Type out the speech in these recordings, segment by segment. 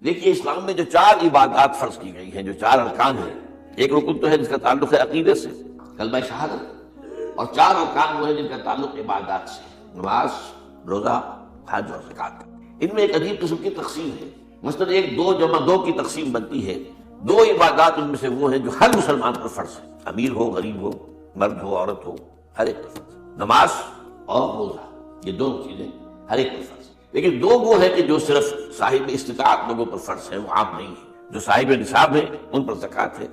دیکھیے اسلام میں جو چار عبادات فرض کی گئی ہیں، جو چار ارکان ہیں، ایک رکن تو ہے جس کا تعلق ہے عقیدے سے، کلمہ شہادت، اور چار ارکان وہ ہیں جن کا تعلق عبادات سے، نماز، روزہ، حج اور زکوٰۃ۔ ان میں ایک عجیب قسم کی تقسیم ہے، مثلاً ایک 2 جمع 2 کی تقسیم بنتی ہے۔ 2 عبادات ان میں سے وہ ہیں جو ہر مسلمان پر فرض ہے، امیر ہو غریب ہو، مرد ہو عورت ہو، ہر ایک پر فرض ہے، نماز اور روزہ، یہ دونوں چیزیں ہر ایک پر فرض ہے۔ لیکن 2 وہ ہیں کہ جو صرف صاحب استطاعت لوگوں پر فرض ہے، وہ عام نہیں ہے۔ جو صاحب نصاب ہیں ان پر زکوٰۃ ہے،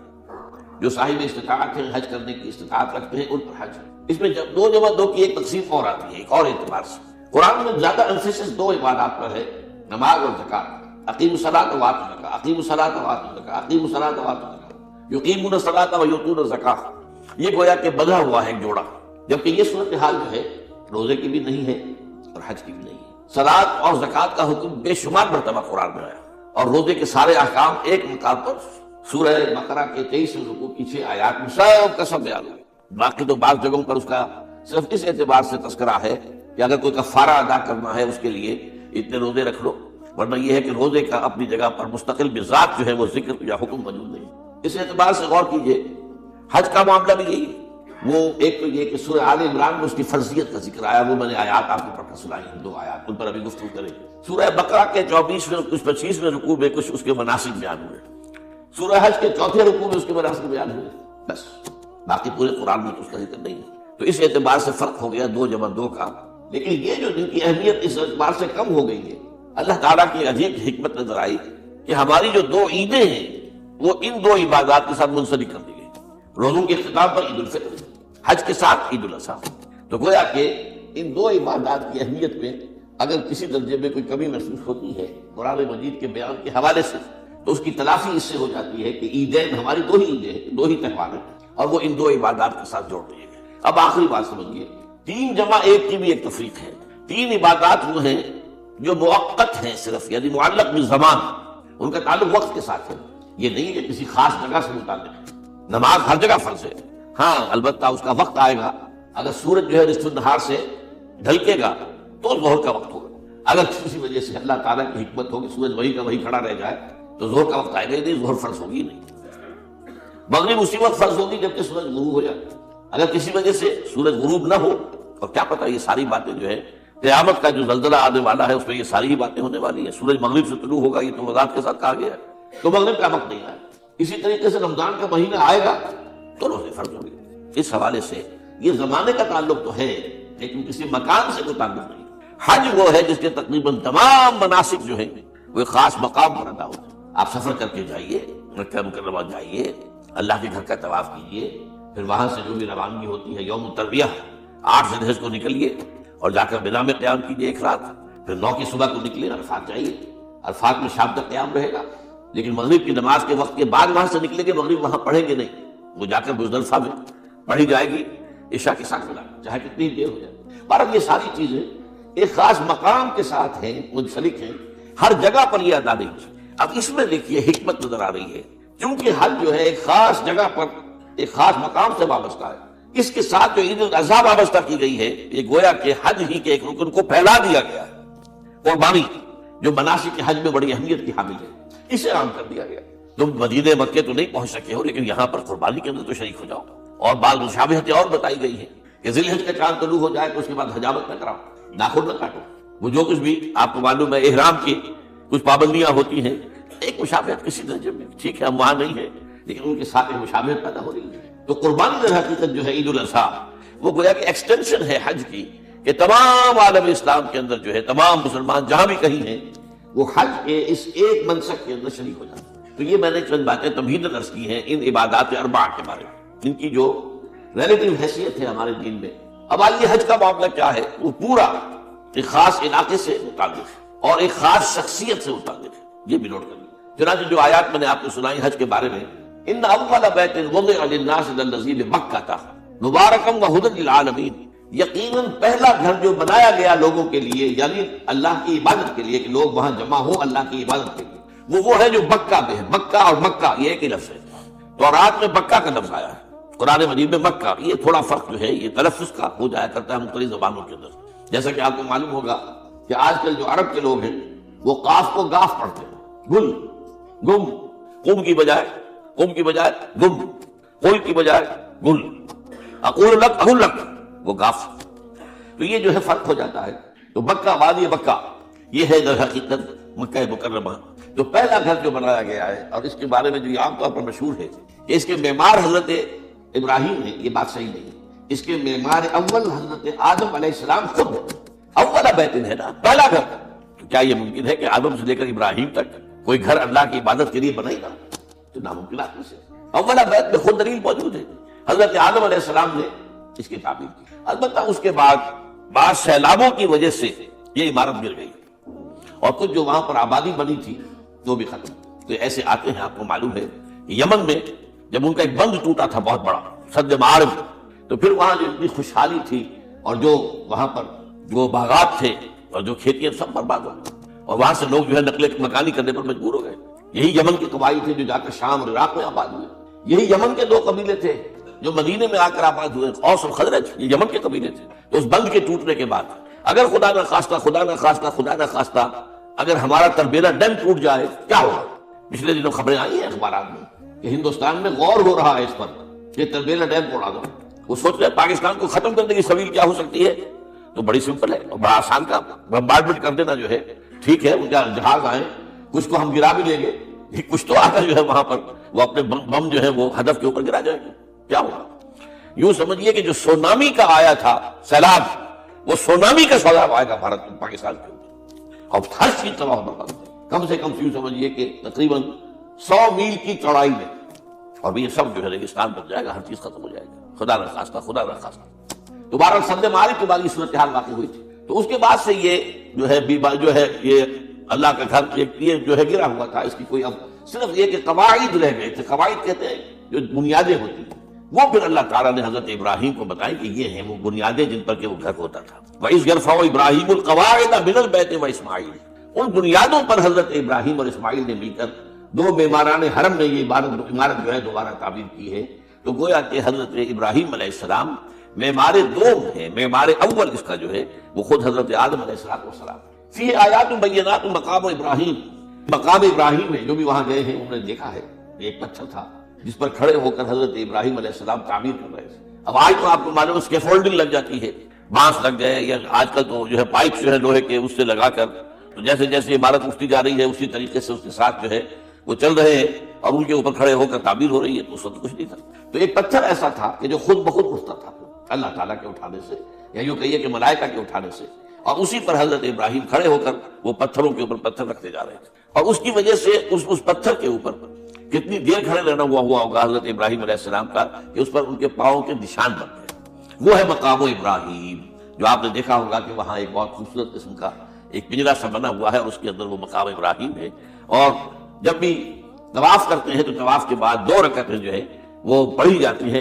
جو صاحب استطاعت ہیں، حج کرنے کی استطاعت رکھتے ہیں، ان پر حج ہے۔ اس میں جب 2 جمع 2 کی ایک تقسیم اور آتی ہے، ایک اور اعتبار سے قرآن میں زیادہ ایمفیسس 2 عبادات پر ہے، نماز اور زکوٰۃ۔ اقیموا الصلاۃ وآتوا الزکاۃ، اقیموا الصلاۃ وآتوا الزکاۃ، اقیموا الصلاۃ وآتوا الزکاۃ، یقیمون الصلاۃ ویؤتون الزکاۃ۔ یہ گویا کہ بدھا ہوا ہے ایک جوڑا، جبکہ یہ صورتحال جو ہے روزے کی بھی نہیں ہے اور حج کی بھی نہیں ہے۔ صلاۃ اور زکوٰۃ کا حکم بے شمار مرتبہ قرآن میں آیا، اور روزے کے سارے احکام ایک مقام پر سورہ بقرہ کے 23 رکوع کی 6 آیات میں سب کا سب بیان ہے۔ باقی تو بعض جگہوں پر اس کا صرف اس اعتبار سے تذکرہ ہے کہ اگر کوئی کفارہ ادا کرنا ہے اس کے لیے اتنے روزے رکھ لو، ورنہ یہ ہے کہ روزے کا اپنی جگہ پر مستقل بذات جو ہے وہ ذکر یا حکم موجود نہیں۔ اس اعتبار سے غور کیجئے، حج کا معاملہ بھی یہی ہے۔ وہ ایک تو یہ کہ سورہ آل عمران میں اس کی فرضیت کا ذکر آیا، وہ میں نے آیات آپ کو پڑھ کر سنائی ہیں، 2 آیات، ان پر ابھی گفتگو کریں۔ سورہ بقرہ کے 24ویں کچھ 25ویں رکوع میں کچھ اس کے مناسک بیان ہوئے، سورہ حج کے 4تھے رکوع میں اس کے مناسک بیان ہوئے، بس باقی پورے قرآن میں تو اس کا ذکر نہیں ہے۔ تو اس اعتبار سے فرق ہو گیا 2 جمع 2 کا۔ لیکن یہ جو جن کی اہمیت اس اعتبار سے کم ہو گئی ہے، اللہ تعالیٰ کی عجیب حکمت نظر آئی کہ ہماری جو 2 عیدیں ہیں وہ ان 2 عبادات کے ساتھ منسلک کر دی گئی۔ روزوں کے اختتام پر عید الفطر، حج کے ساتھ عید الاضحیٰ۔ تو گویا کہ ان 2 عبادات کی اہمیت میں اگر کسی درجے میں کوئی کمی محسوس ہوتی ہے قرآن مجید کے بیان کے حوالے سے، تو اس کی تلافی اس سے ہو جاتی ہے کہ عیدین ہماری 2 ہی عیدیں ہیں، 2 ہی تہوار ہیں، اور وہ ان 2 عبادات کے ساتھ جوڑ دیے گئے۔ اب آخری بات سمجھیے، 3 جمع 1 کی بھی ایک تفریق ہے۔ 3 عبادات وہ ہیں جو موقت ہیں، صرف یعنی معلق بالزمان، ان کا تعلق وقت کے ساتھ ہے۔ یہ نہیں کہ کسی خاص جگہ سے متعلق ہے۔ نماز ہر جگہ فرض ہے، ہاں البتہ اس کا وقت آئے گا۔ اگر سورج جو ہے نصف النہار سے ڈھلکے گا تو ظہر کا وقت ہوگا۔ اگر کسی وجہ سے اللہ تعالیٰ کی حکمت ہو کہ سورج وہی کا وہی کھڑا رہ جائے تو ظہر کا وقت آئے گا ہی نہیں، ظہر فرض ہوگی نہیں۔ مغرب اسی وقت فرض ہوگی جبکہ سورج غروب ہو جائے۔ اگر کسی وجہ سے سورج غروب نہ ہو، اور کیا پتہ یہ ساری باتیں جو ہے قیامت کا جو زلزلہ آنے والا ہے اس میں یہ ساری ہی باتیں ہونے والی ہیں، سورج مغرب سے طلوع ہوگا، یہ تو وضاحت کے ساتھ کہا گیا ہے، تو مغرب کا وقت نہیں آئے۔ اسی طریقے سے رمضان کا مہینہ آئے گا تو روزے فرض ہوں گے۔ اس حوالے سے یہ زمانے کا تعلق تو ہے لیکن کسی مکان سے کوئی تعلق نہیں۔ حج وہ ہے جس کے تقریباً تمام مناسک جو ہیں وہ ایک خاص مقام پر ادا ہوتے ہیں۔ آپ سفر کر کے جائیے، مکہ مکرمہ جائیے، اللہ کے گھر کا طواف کیجیے، پھر وہاں سے جو بھی روانگی ہوتی ہے یوم الترویہ 8 ذی الحجہ کو نکلیے اور جا کر مینا میں قیام کیجیے 1 رات، پھر 9 کی صبح کو نکلے عرفات جائیے، عرفات میں شام تک قیام رہے گا، لیکن مغرب کی نماز کے وقت کے بعد وہاں سے نکلیں گے، مغرب وہاں پڑھیں گے نہیں، وہ جا کر مزدلفہ میں پڑھی جائے گی عشاء کے ساتھ ملا چاہے کتنی دیر ہو جائے۔ پر اب یہ ساری چیزیں ایک خاص مقام کے ساتھ ہیں، منسلک ہیں، ہر جگہ پر یہ ادا نہیں ہو سکتی۔ اب اس میں دیکھیے حکمت نظر آ رہی ہے، کیونکہ حج جو ہے ایک خاص جگہ پر ایک خاص مقام سے وابستہ ہے، اس کے ساتھ جو عید الاضحیٰ وابستہ کی گئی ہے، یہ گویا کہ حج ہی کے ایک رکن کو پھیلا دیا گیا ہے۔ قربانی جو مناسک حج میں بڑی اہمیت کی حامل ہے، اسے عام کر دیا گیا۔ تم مدینہ مکے تو نہیں پہنچ سکے ہو لیکن یہاں پر قربانی کے اندر تو شریک ہو جاؤ۔ اور بعض مشابہتیں اور بتائی گئی ہیں کہ ذی الحجہ کا چاند طلوع ہو جائے تو اس کے بعد حجامت نہ کراؤ، ناخن نہ کاٹو، وہ جو کچھ بھی آپ کو معلوم ہے احرام کی کچھ پابندیاں ہوتی ہیں، ایک مشابہت کسی درجے میں، ٹھیک ہے ہم وہاں نہیں ہے لیکن ان کے ساتھ ایک مشابہت پیدا ہو رہی ہے۔ تو قربانی در حقیقت جو ہے عید الاضحیٰ وہ گویا کہ ایکسٹینشن ہے حج کی، کہ تمام عالم اسلام کے اندر جو ہے تمام مسلمان جہاں بھی کہیں ہیں وہ حج کے اس ایک منسک کے اندر شریک ہو جاتے ہیں۔ تو یہ میں نے چند باتیں تمہیداً عرض کی ہیں ان عبادات 4 کے بارے میں، ان کی جو ریلیٹیو حیثیت ہے ہمارے دین میں۔ اب آئیے حج کا معاملہ کیا ہے، وہ پورا ایک خاص علاقے سے متعلق ہے اور ایک خاص شخصیت سے متعلق ہے، یہ بھی نوٹ کر لیں۔ چنانچہ جو آیات میں نے آپ کو سنائی حج کے بارے میں، ان اول بیت وضع للناس للذی ببکہ مبارکا وہدی للعالمین، یقیناً پہلا گھر جو بنایا گیا لوگوں کے لیے یعنی اللہ کی عبادت کے لیے، کہ لوگ وہاں جمع ہوں اللہ کی عبادت کے لیے، وہ ہے جو بکہ میں ہے۔ بکہ اور مکہ یہ ایک ہی لفظ ہے، تورات میں بکہ کا لفظ آیا ہے، قرآن مجید میں مکہ۔ یہ تھوڑا فرق جو ہے یہ تلفظ کا ہو جایا کرتا ہے مختلف زبانوں کے اندر، جیسا کہ آپ کو معلوم ہوگا کہ آج کل جو عرب کے لوگ ہیں وہ قاف کو گاف پڑھتے ہیں، گل، گم، قم کی بجائے گم، قل کی بجائے گل، اقول لک اقول لک، وہ گاف. تو یہ جو ہے فرق ہو جاتا ہے. تو مکہ، وادی مکہ، یہ ہے در حقیقت مکہ مکرمہ. تو پہلا گھر جو بنایا گیا ہے، اور اس کے بارے میں جو یہ عام طور پر مشہور ہے کہ اس کے معمار حضرت ابراہیم ہے، یہ بات صحیح نہیں. اس کے معمار اول حضرت آدم علیہ السلام خود ہے. اول بیت ہے نا، پہلا گھر. تو کیا یہ ممکن ہے کہ آدم سے لے کر ابراہیم تک کوئی گھر اللہ کی عبادت کے لیے بنائے گا؟ تو ناممکنات میں سے اول بیت میں خود دلیل موجود ہے. حضرت آدم علیہ السلام نے اس کی تعمیر کی. البتہ اس کے بعد سیلابوں کی وجہ سے یہ عمارت گر گئی، اور کچھ جو وہاں پر آبادی بنی تھی وہ بھی ختم. تو ایسے آتے ہیں، آپ کو معلوم ہے یمن میں جب ان کا ایک بند ٹوٹا تھا بہت بڑا، سد معارف، تو پھر وہاں جو اتنی خوشحالی تھی اور جو وہاں پر جو باغات تھے اور جو کھیتیاں سب برباد ہو گئی، اور وہاں سے لوگ جو ہے نقل مکانی کرنے پر مجبور ہو گئے. یہی یمن کے قبائل تھے جو جا کر شام اور عراق میں آباد ہوئے. یہی یمن کے دو قبیلے تھے جو مدینے میں آ کر آباد ہوئے، اوس اور خزرج، یہ یمن کے قبیلے تھے. تو اس بند کے ٹوٹنے کے بعد اگر خدا نہ خواستہ اگر ہمارا تربیلا ڈیم ٹوٹ جائے کیا ہوگا؟ پچھلے دنوں خبریں آئی ہیں اخبارات میں کہ ہندوستان میں غور ہو رہا ہے اس پر کہ تربیلا ڈیم کو اڑا دو. وہ سوچ رہے پاکستان کو ختم کرنے کی سبیل کیا ہو سکتی ہے؟ تو بڑی سمپل ہے اور بڑا آسان کام. بمبارڈمنٹ کر دینا جو ہے ٹھیک ہے، ان کا جہاز آئے، کچھ کو ہم گرا بھی لیں گے، کچھ تو آ کر جو ہے وہاں پر وہ اپنے بم جو ہے وہ ہدف کے اوپر گرا جائیں گے. کیا ہوگا؟ یوں سمجھیے کہ جو سونامی کا آیا تھا سیلاب، وہ سونامی کا سیلاب آئے گا بھارت میں، پاکستان کے اوپر، اور ہر چیز تباہ برباد ہو. کم سے کم یوں سمجھیے کہ تقریباً 100 میل کی چوڑائی میں، اور یہ سب جو ہے ریگستان بن جائے گا، ہر چیز ختم ہو جائے گا. خدا نہ خواستہ. دوبارہ سد معارف کے بعد یہ صورتحال واقع ہوئی تھی. تو اس کے بعد سے یہ جو ہے یہ اللہ کا گھر یہ جو ہے گرا ہوا تھا. اس کی کوئی اب صرف یہ کہ قواعد رہ گئے تھے. قواعد کہتے ہیں جو بنیادیں ہوتی ہیں، وہ پھر اللہ تعالیٰ نے حضرت ابراہیم کو بتائی کہ یہ ہیں وہ بنیادیں جن پر کہ وہ گھر ہوتا تھا. وَإِذْ يَرْفَعُ إِبْرَاهِيمُ الْقَوَاعِدَ مِنَ الْبَيْتِ وَإِسْمَاعِيلُ، ان بنیادوں پر حضرت ابراہیم اور اسماعیل نے مل کر دو معماران حرم نے یہ عمارت جو ہے دوبارہ تعمیر کی ہے. تو گویا کہ حضرت ابراہیم علیہ السلام معمار دوم ہے. معمار اول اس کا جو ہے وہ خود حضرت آدم علیہ السلام. فی آیات بینات مقام ابراہیم میں جو بھی وہاں گئے ہیں انہوں نے دیکھا ہے ایک پتھر تھا جس پر کھڑے ہو کر حضرت ابراہیم علیہ السلام تعمیر کر رہے تھے. اب آج تو آپ کو معلوم اسکیفولڈنگ لگ جاتی ہے، بانس لگ گئے، یا آج کل تو جو ہے پائپ جو ہے لوہے کے اس سے لگا کر، تو جیسے جیسے عمارت اٹھتی جا رہی ہے اسی طریقے سے اس کے ساتھ جو ہے وہ چل رہے ہیں اور ان کے اوپر کھڑے ہو کر تعمیر ہو رہی ہے. تو اس وقت کچھ نہیں تھا. تو ایک پتھر ایسا تھا کہ جو خود بخود اٹھتا تھا اللہ تعالیٰ کے اٹھانے سے، یا یوں کہیے کہ ملائکہ کے اٹھانے سے، اور اسی پر حضرت ابراہیم کھڑے ہو کر وہ پتھروں کے اوپر پتھر رکھتے جا رہے تھے. اور اس کی وجہ سے اس پتھر کے اوپر کتنی دیر کھڑے رہنا ہوا ہوگا حضرت ابراہیم علیہ السلام کا کہ اس پر ان کے پاؤں کے نشان بن گئے. وہ ہے مقام ابراہیم، جو آپ نے دیکھا ہوگا کہ وہاں ایک بہت خوبصورت قسم کا ایک پنجرا سا بنا ہوا ہے اور اس کے اندر وہ مقام ابراہیم ہے. اور جب بھی طواف کرتے ہیں تو طواف کے بعد 2 رکعتیں جو ہے وہ پڑھی جاتی ہیں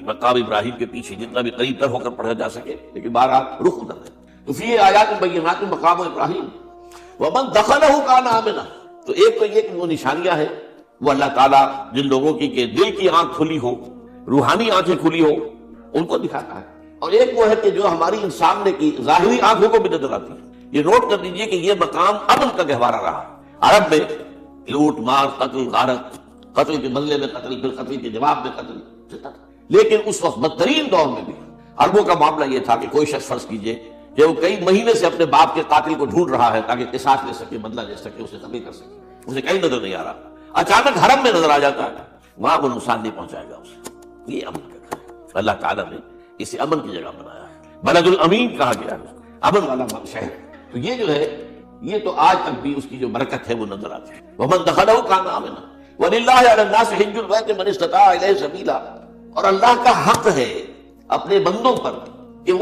مقام ابراہیم کے پیچھے، جتنا بھی قریب تر ہو کر پڑھا جا سکے، لیکن بہرحال رخ ادھر ہے. تو فی آیات بینات مقام ابراہیم ومن دخلہ کان آمنا. تو ایک تو یہ کہ وہ نشانیاں ہیں وہ اللہ تعالیٰ جن لوگوں کی کہ دل کی آنکھ کھلی ہو، روحانی آنکھیں کھلی ہو، ان کو دکھاتا ہے. اور ایک وہ ہے کہ جو ہماری ان سامنے کی ظاہری آنکھوں کو بھی نظر آتی ہے. یہ نوٹ کر لیجئے کہ یہ مقام امن کا گہوارہ رہا. عرب میں لوٹ مار، قتل، غارت، قتل کے بدلے میں قتل، پھر قتل کے جواب میں قتل چلتا تھا. لیکن اس وقت بدترین دور میں بھی عربوں کا معاملہ یہ تھا کہ کوئی شخص فرض کیجئے کہ وہ کئی مہینے سے اپنے باپ کے قاتل کو ڈھونڈ رہا ہے تاکہ قصاص لے سکے، بدلہ لے سکے، اسے قتل کر سکے، اسے کہیں نظر نہیں آ رہا، اچانک حرم میں نظر آ جاتا ہے، وہاں وہ نقصان نہیں پہنچائے گا اسے. یہ امن کا گھر ہے. اللہ تعالیٰ نے اسے امن کی جگہ بنایا ہے. بلد الامین کہا گیا ہے، امن والا شہر. تو یہ جو ہے یہ تو آج تک بھی اس کی جو برکت ہے وہ نظر آتی ہے. ومن دخلہ کان آمنا وللہ علی الناس حج البیت من استطاع الیہ سبیلا. اور اللہ کا حق ہے اپنے بندوں پر کہ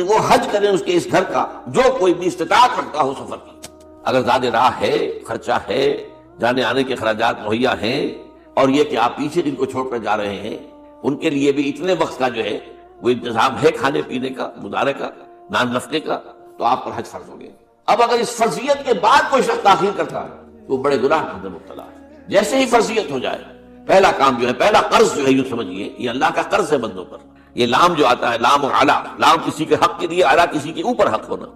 وہ حج کریں اس کے اس گھر کا جو کوئی بھی استطاعت رکھتا ہو سفر کی. اگر زیادہ راہ ہے، خرچہ ہے، جانے آنے کے اخراجات مہیا ہیں، اور یہ کہ آپ پیچھے جن کو چھوڑ کر جا رہے ہیں ان کے لیے بھی اتنے وقت کا جو ہے وہ انتظام ہے کھانے پینے کا، گزارے کا، نان رکھنے کا، تو آپ پر حج فرض ہو گیا. اب اگر اس فرضیت کے بعد کوئی شخص تاخیر کرتا ہے تو بڑے گناہ کے اندر مبتلا ہے. جیسے ہی فرضیت ہو جائے پہلا کام جو ہے، پہلا قرض جو ہے یوں سمجھیے یہ اللہ کا قرض ہے بندوں پر. یہ لام جو آتا ہے لام و علا، لام کسی کے حق کے لیے، علا کسی کے اوپر حق ہونا.